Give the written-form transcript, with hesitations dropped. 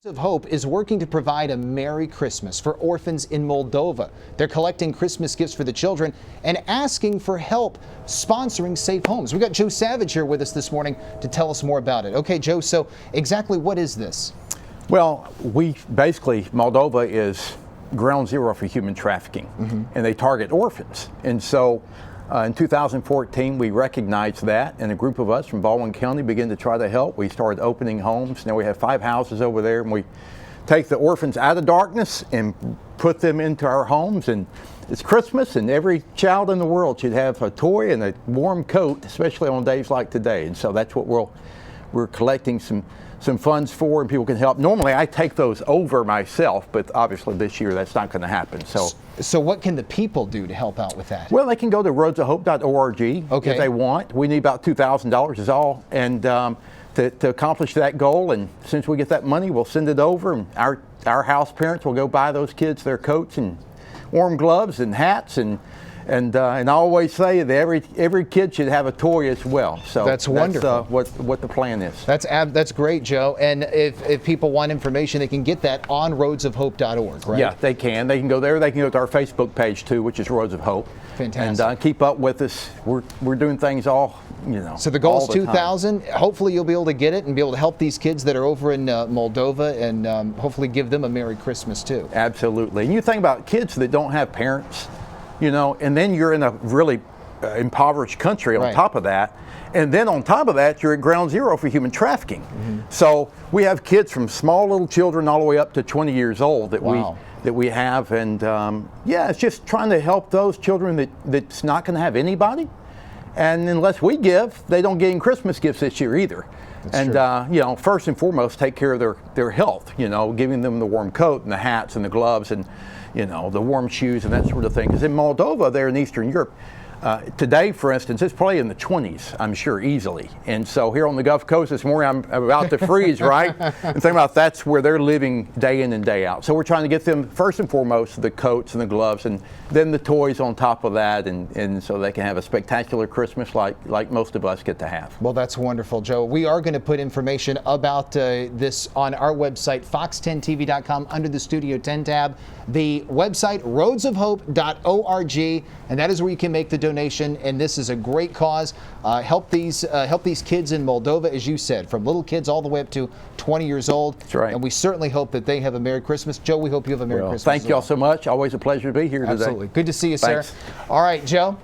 of Hope is working to provide a Merry Christmas for orphans in Moldova. They're collecting Christmas gifts for the children and asking for help sponsoring safe homes. We've got Joe Savage here with us this morning to tell us more about it. Okay, Joe, so exactly what is this? Well, Moldova is ground zero for human trafficking, and they target orphans. And so in 2014, we recognized that, and a group of us from Baldwin County began to try to help. We started opening homes. Now we have 5 houses over there, and we take the orphans out of darkness and put them into our homes. And it's Christmas, and every child in the world should have a toy and a warm coat, especially on days like today. And so that's what we're collecting some funds for, and people can help. Normally I take those over myself, but obviously this year that's not going to happen. So what can the people do to help out with that? Well, they can go to roadsofhope.org if they want. We need about $2,000 is all, and to accomplish that goal. And since we get that money, we'll send it over, and our house parents will go buy those kids their coats and warm gloves and hats, and I always say that every kid should have a toy as well. So that's wonderful. That's what the plan is. That's great, Joe. And if people want information, they can get that on roadsofhope.org, right? Yeah, they can. They can go there. They can go to our Facebook page too, which is Roads of Hope. Fantastic. And keep up with us. We're doing things all. So the goal is 2,000. Hopefully you'll be able to get it and be able to help these kids that are over in Moldova, and hopefully give them a Merry Christmas too. Absolutely. And you think about kids that don't have parents, and then you're in a really impoverished country on top of that. And then on top of that, you're at ground zero for human trafficking. So we have kids from small little children all the way up to 20 years old that we have. And it's just trying to help those children that's not going to have anybody. And unless we give, they don't get any Christmas gifts this year either. And first and foremost, take care of their health, giving them the warm coat and the hats and the gloves and the warm shoes and that sort of thing. Because in Moldova, there in Eastern Europe, today, for instance, it's probably in the 20s, I'm sure, easily. And so here on the Gulf Coast this morning, I'm about to freeze, right? And think about that's where they're living day in and day out. So we're trying to get them, first and foremost, the coats and the gloves, and then the toys on top of that, and so they can have a spectacular Christmas like most of us get to have. Well, that's wonderful, Joe. We are going to put information about this on our website, fox10tv.com, under the Studio 10 tab. The website, roadsofhope.org, and that is where you can make the donation. And this is a great cause. Help these kids in Moldova, as you said, from little kids all the way up to 20 years old. That's right. And we certainly hope that they have a Merry Christmas. Joe, we hope you have a Merry Christmas. Thank you all so much. Always a pleasure to be here today. Absolutely. Good to see you, sir. Thanks. All right, Joe.